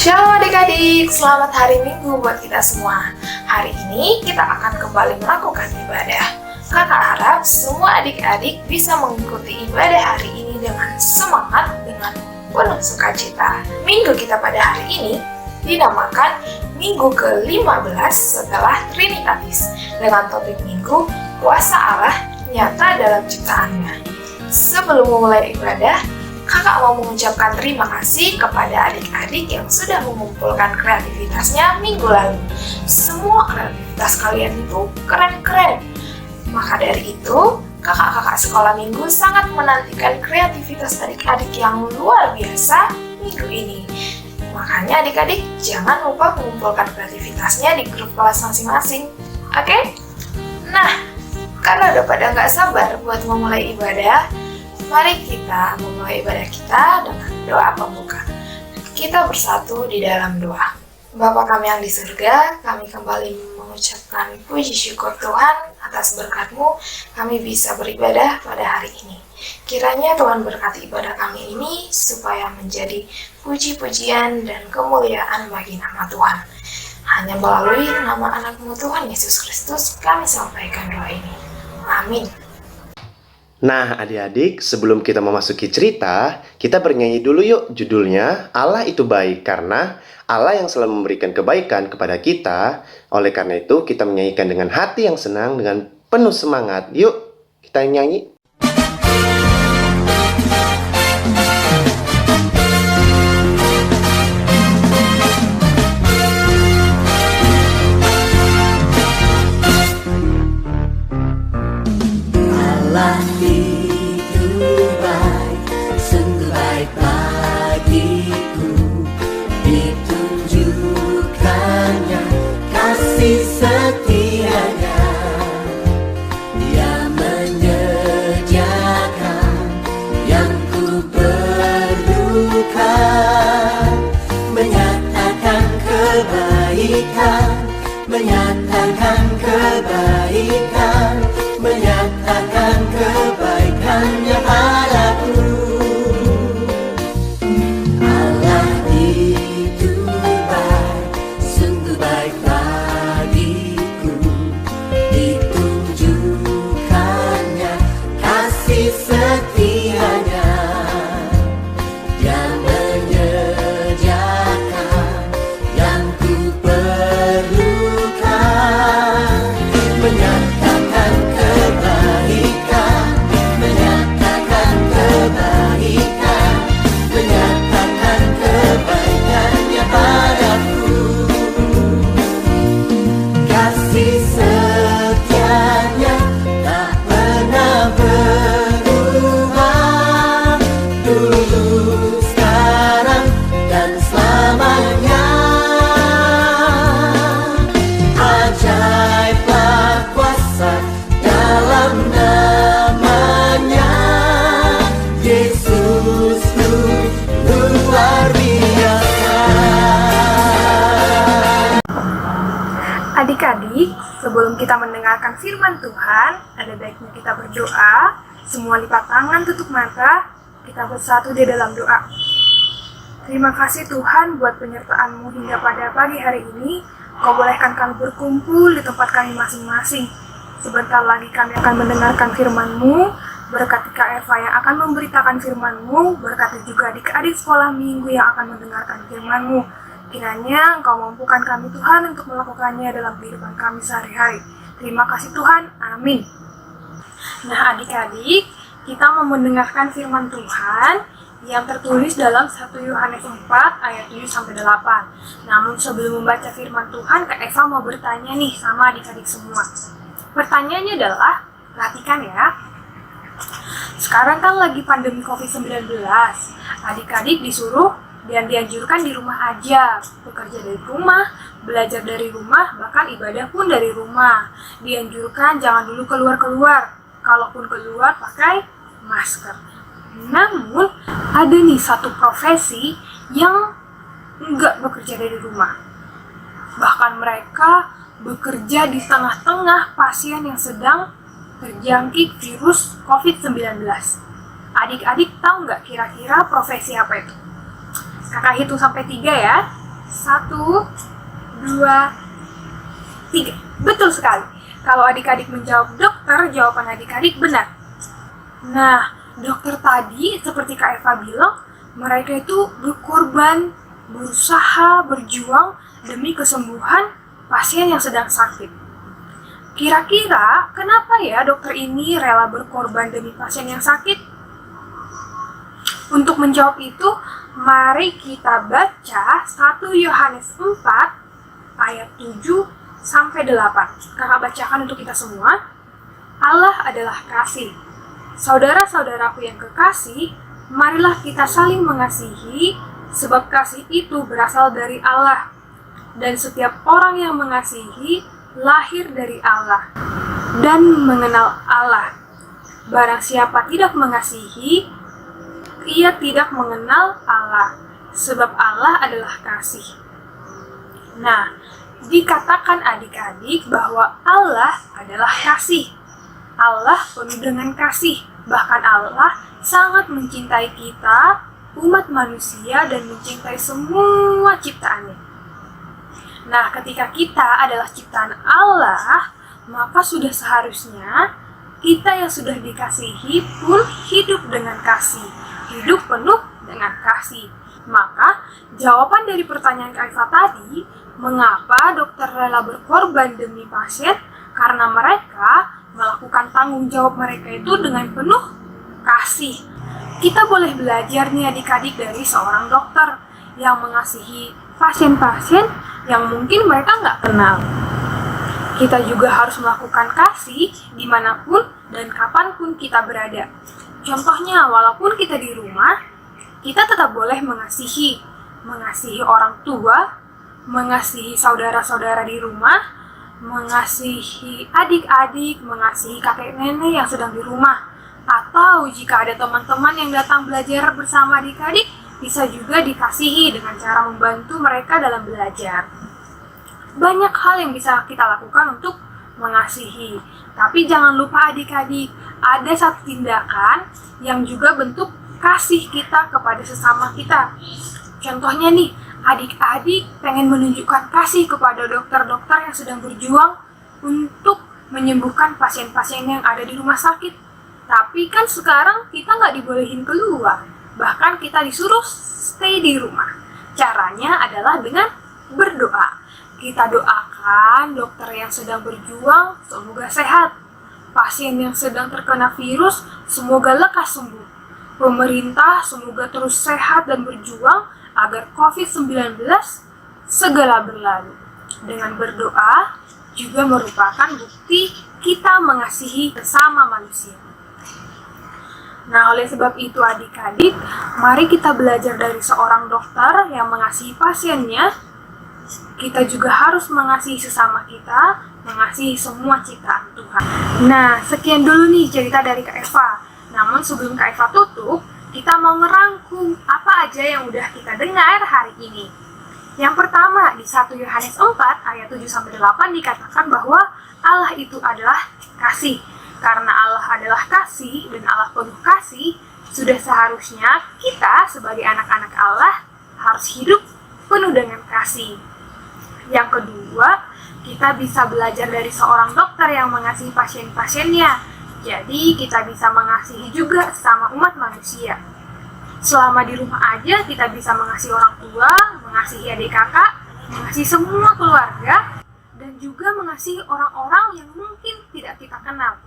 Shalom adik-adik, selamat hari Minggu buat kita semua. Hari ini kita akan kembali melakukan ibadah. Kakak harap semua adik-adik bisa mengikuti ibadah hari ini dengan semangat, dengan penuh sukacita. Minggu kita pada hari ini dinamakan Minggu ke-15 setelah Trinitatis, dengan topik minggu kuasa Allah nyata dalam ciptaannya. Sebelum memulai ibadah, kakak mau mengucapkan terima kasih kepada adik-adik yang sudah mengumpulkan kreativitasnya minggu lalu. Semua kreativitas kalian itu keren-keren. Maka dari itu, kakak-kakak sekolah minggu sangat menantikan kreativitas adik-adik yang luar biasa minggu ini. Makanya adik-adik jangan lupa mengumpulkan kreativitasnya di grup kelas masing-masing. Oke? Nah, karena udah pada nggak sabar buat memulai ibadah, mari kita memulai ibadah kita dengan doa pembuka. Kita bersatu di dalam doa. Bapa kami yang di surga, kami kembali mengucapkan puji syukur Tuhan atas berkat-Mu, kami bisa beribadah pada hari ini. Kiranya Tuhan berkati ibadah kami ini supaya menjadi puji-pujian dan kemuliaan bagi nama Tuhan. Hanya melalui nama anak-Mu Tuhan Yesus Kristus kami sampaikan doa ini. Amin. Nah adik-adik, sebelum kita memasuki cerita, kita bernyanyi dulu yuk. Judulnya Allah itu baik, karena Allah yang selalu memberikan kebaikan kepada kita. Oleh karena itu kita menyanyikan dengan hati yang senang, dengan penuh semangat. Yuk kita nyanyi. Allah itu baik, sungguh baik bagiku. Ditunjukkannya kasih setianya. Dia menyediakan yang ku perlukan, menyatakan kebaikan, menyatakan kebaikan, menyatakan kebaikannya padaku. Allah itu baik, sungguh baik bagiku. Ditunjukkannya kasih setianya. Dia menyediakan yang ku perlukan, menyatakan kebaikan, menyatakan kebaikan, menyatakan kebaikannya padaku. Kasih setianya tak pernah berubah, dulu, sekarang, dan selamanya. Ajaiblah kuasa dalam namanya. Yesus luar biasa. Adik-adik, sebelum kita mendengarkan firman Tuhan, ada baiknya kita berdoa. Semua lipat tangan, tutup mata, kita bersatu di dalam doa. Terima kasih Tuhan buat penyertaan-Mu hingga pada pagi hari ini. Kau bolehkan kami berkumpul di tempat kami masing-masing. Sebentar lagi kami akan mendengarkan firman-Mu. Berkati Kak Eva yang akan memberitakan firman-Mu. Berkati juga adik-adik sekolah minggu yang akan mendengarkan firman-Mu. Kiranya Engkau mampukan kami Tuhan untuk melakukannya dalam kehidupan kami sehari-hari. Terima kasih Tuhan. Amin. Nah adik-adik, kita mau mendengarkan firman Tuhan yang tertulis dalam 1 Yohanes 4 ayat 7-8. Namun sebelum membaca firman Tuhan, Kak Eva mau bertanya nih sama adik-adik semua. Pertanyaannya adalah, perhatikan ya. Sekarang kan lagi pandemi COVID-19. Adik-adik disuruh dan dianjurkan di rumah aja, bekerja dari rumah, belajar dari rumah, bahkan ibadah pun dari rumah. Dianjurkan jangan dulu keluar-keluar. Kalaupun keluar pakai masker. Namun ada nih satu profesi yang enggak bekerja dari rumah. Bahkan mereka bekerja di tengah-tengah pasien yang sedang terjangkit virus COVID-19. Adik-adik tahu nggak kira-kira profesi apa itu? Kakak hitung sampai 3 ya. 1, 2, 3. Betul sekali. Kalau adik-adik menjawab dokter, jawaban adik-adik benar. Nah, dokter tadi seperti Kak Eva bilang, mereka itu berkorban, berusaha, berjuang demi kesembuhan pasien yang sedang sakit. Kira-kira kenapa ya dokter ini rela berkorban demi pasien yang sakit? Untuk menjawab itu, mari kita baca 1 Yohanes 4 ayat 7 sampai 8. Kakak bacakan untuk kita semua. Allah adalah kasih. Saudara-saudaraku yang kekasih, marilah kita saling mengasihi, sebab kasih itu berasal dari Allah. Dan setiap orang yang mengasihi lahir dari Allah dan mengenal Allah. Barang siapa tidak mengasihi, ia tidak mengenal Allah, sebab Allah adalah kasih. Nah, dikatakan adik-adik bahwa Allah adalah kasih. Allah penuh dengan kasih. Bahkan Allah sangat mencintai kita, umat manusia, dan mencintai semua ciptaannya. Nah, ketika kita adalah ciptaan Allah, maka sudah seharusnya kita yang sudah dikasihi pun hidup dengan kasih. Hidup penuh dengan kasih. Maka, jawaban dari pertanyaan Kak Eva tadi, mengapa dokter rela berkorban demi pasien? Karena mereka melakukan tanggung jawab mereka itu dengan penuh kasih. Kita boleh belajar nih adik-adik dari seorang dokter yang mengasihi pasien-pasien yang mungkin mereka nggak kenal. Kita juga harus melakukan kasih dimanapun dan kapanpun kita berada. Contohnya, walaupun kita di rumah, kita tetap boleh mengasihi orang tua, mengasihi saudara-saudara di rumah, mengasihi adik-adik, mengasihi kakek nenek yang sedang di rumah. Atau jika ada teman-teman yang datang belajar bersama adik-adik, bisa juga dikasihi dengan cara membantu mereka dalam belajar. Banyak hal yang bisa kita lakukan untuk mengasihi. Tapi jangan lupa adik-adik, ada satu tindakan yang juga bentuk kasih kita kepada sesama kita. Contohnya nih, adik-adik pengen menunjukkan kasih kepada dokter-dokter yang sedang berjuang untuk menyembuhkan pasien-pasien yang ada di rumah sakit. Tapi kan sekarang kita nggak dibolehin keluar. Bahkan kita disuruh stay di rumah. Caranya adalah dengan berdoa. Kita doakan dokter yang sedang berjuang semoga sehat. Pasien yang sedang terkena virus semoga lekas sembuh. Pemerintah semoga terus sehat dan berjuang agar COVID-19 segera berlalu. Dengan berdoa juga merupakan bukti kita mengasihi sesama manusia. Nah, oleh sebab itu adik-adik, mari kita belajar dari seorang dokter yang mengasihi pasiennya. Kita juga harus mengasihi sesama kita, mengasihi semua ciptaan Tuhan. Nah, sekian dulu nih cerita dari Kak Eva. Namun sebelum Kak Eva tutup, kita mau ngerangkum apa aja yang udah kita dengar hari ini. Yang pertama, di 1 Yohanes 4 ayat 7-8 dikatakan bahwa Allah itu adalah kasih. Karena Allah adalah kasih dan Allah penuh kasih, sudah seharusnya kita sebagai anak-anak Allah harus hidup penuh dengan kasih. Yang kedua, kita bisa belajar dari seorang dokter yang mengasihi pasien-pasiennya. Jadi, kita bisa mengasihi juga sama umat manusia. Selama di rumah aja, kita bisa mengasihi orang tua, mengasihi adik kakak, mengasihi semua keluarga, dan juga mengasihi orang-orang yang mungkin tidak kita kenal.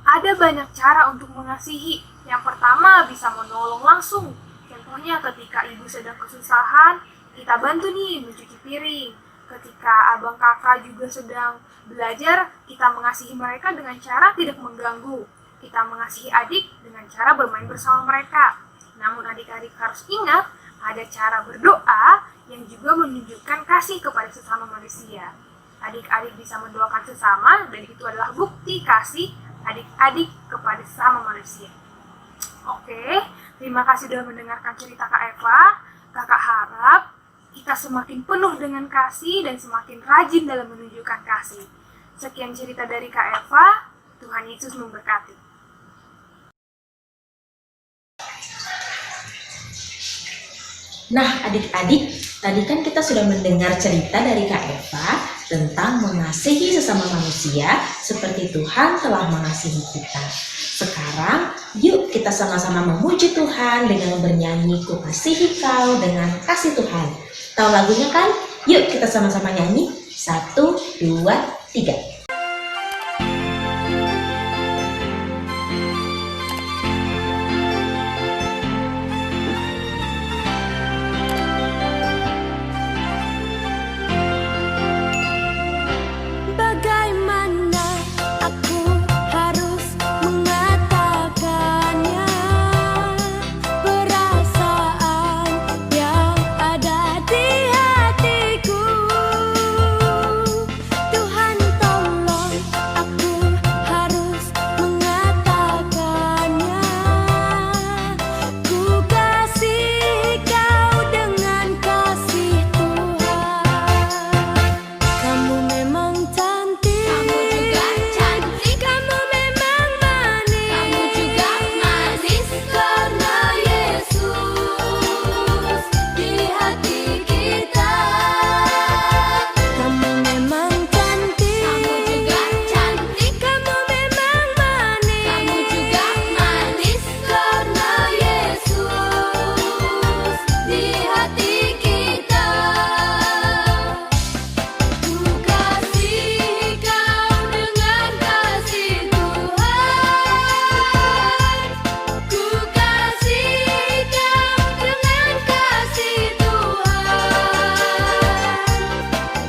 Ada banyak cara untuk mengasihi. Yang pertama, bisa menolong langsung. Contohnya ketika ibu sedang kesusahan, kita bantu nih mencuci piring. Ketika abang kakak juga sedang belajar, kita mengasihi mereka dengan cara tidak mengganggu. Kita mengasihi adik dengan cara bermain bersama mereka. Namun adik-adik harus ingat, ada cara berdoa yang juga menunjukkan kasih kepada sesama manusia. Adik-adik bisa mendoakan sesama, dan itu adalah bukti kasih adik-adik kepada sesama manusia. Oke, terima kasih sudah mendengarkan cerita Kak Eva. Kakak harap kita semakin penuh dengan kasih dan semakin rajin dalam menunjukkan kasih. Sekian cerita dari Kak Eva. Tuhan Yesus memberkati. Nah, adik-adik, Tadi kan kita sudah mendengar cerita dari Kak Eva tentang mengasihi sesama manusia seperti Tuhan telah mengasihi kita. Sekarang, yuk kita sama-sama memuji Tuhan dengan bernyanyi Ku Kasihi Kau dengan kasih Tuhan. Tahu lagunya kan? Yuk kita sama-sama nyanyi. 1, 2, 3. Bagaimana aku harus mengatakannya, perasaan yang ada di hatiku. Tuhan tolong aku harus mengatakannya. Ku kasih kau dengan kasih Tuhan. Kamu memang cantik, kamu juga cantik. Kamu memang manis, kamu juga manis. Karena Yesus di hati kita. Kamu memang cantik, kamu juga cantik. Kamu memang manis, kamu juga manis. Karena Yesus di hati kita. Ku kasih kau dengan kasih Tuhan. Ku kasih kau dengan kasih Tuhan.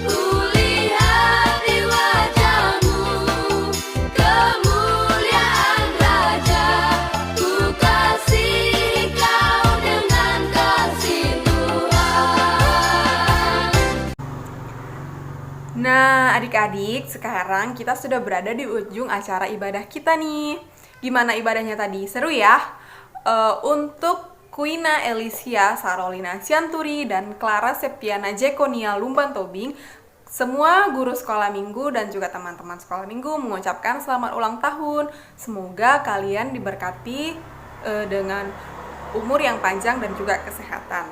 Ku lihat di wajahmu kemuliaan Raja. Ku kasih kau dengan kasih Tuhan. Nah, adik-adik, sekarang kita sudah berada di ujung acara ibadah kita nih. Gimana ibadahnya tadi? Seru ya? Untuk Quina Elisia Sarolina Sianturi dan Clara Septiana Jekonia Lumban Tobing, semua guru sekolah minggu dan juga teman-teman sekolah minggu mengucapkan selamat ulang tahun. Semoga kalian diberkati dengan umur yang panjang dan juga kesehatan.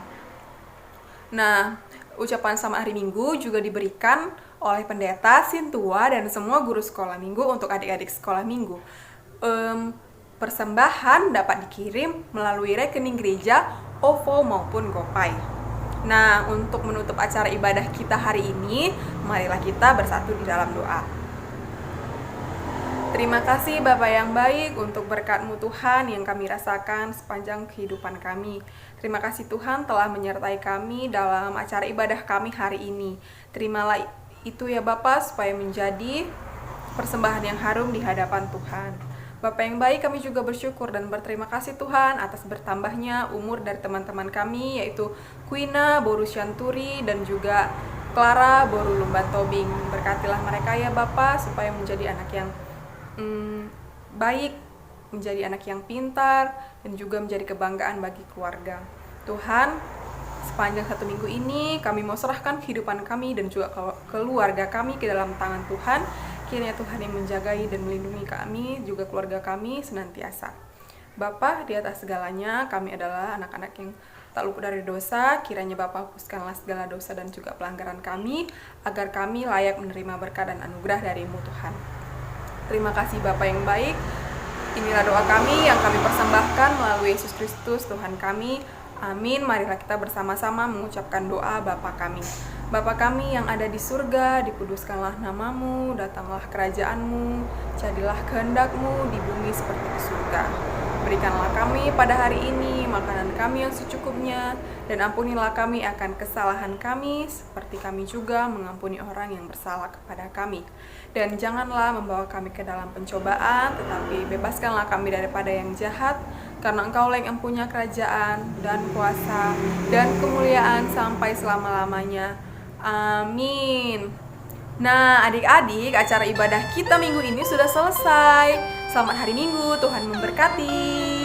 Nah, ucapan selamat hari Minggu juga diberikan oleh pendeta, sintua, dan semua guru sekolah minggu untuk adik-adik sekolah minggu. Persembahan dapat dikirim melalui rekening gereja, OVO maupun GoPay. Nah, untuk menutup acara ibadah kita hari ini, marilah kita bersatu di dalam doa. Terima kasih Bapa yang baik untuk berkat-Mu Tuhan yang kami rasakan sepanjang kehidupan kami. Terima kasih Tuhan telah menyertai kami dalam acara ibadah kami hari ini. Terimalah itu ya Bapa supaya menjadi persembahan yang harum di hadapan Tuhan. Bapa yang baik, kami juga bersyukur dan berterima kasih Tuhan atas bertambahnya umur dari teman-teman kami, yaitu Quina Boru Sianturi dan juga Clara Boru Lumban Tobing. Berkatilah mereka ya Bapa supaya menjadi anak yang baik, menjadi anak yang pintar, dan juga menjadi kebanggaan bagi keluarga. Tuhan, sepanjang 1 minggu ini kami mau serahkan kehidupan kami dan juga keluarga kami ke dalam tangan Tuhan. Kiranya Tuhan yang menjagai dan melindungi kami, juga keluarga kami senantiasa. Bapa, di atas segalanya kami adalah anak-anak yang tak luput dari dosa. Kiranya Bapa hapuskanlah segala dosa dan juga pelanggaran kami, agar kami layak menerima berkat dan anugerah dari-Mu Tuhan. Terima kasih Bapa yang baik. Inilah doa kami yang kami persembahkan melalui Yesus Kristus Tuhan kami. Amin. Marilah kita bersama-sama mengucapkan doa Bapa kami. Bapa kami yang ada di surga, dikuduskanlah nama-Mu, datanglah kerajaan-Mu, jadilah kehendak-Mu di bumi seperti di surga. Berikanlah kami pada hari ini makanan kami yang secukupnya, dan ampunilah kami akan kesalahan kami, seperti kami juga mengampuni orang yang bersalah kepada kami. Dan janganlah membawa kami ke dalam pencobaan, tetapi bebaskanlah kami daripada yang jahat, karena Engkau yang punya kerajaan dan kuasa dan kemuliaan sampai selama-lamanya. Amin. Nah, adik-adik, acara ibadah kita minggu ini sudah selesai. Selamat hari Minggu, Tuhan memberkati.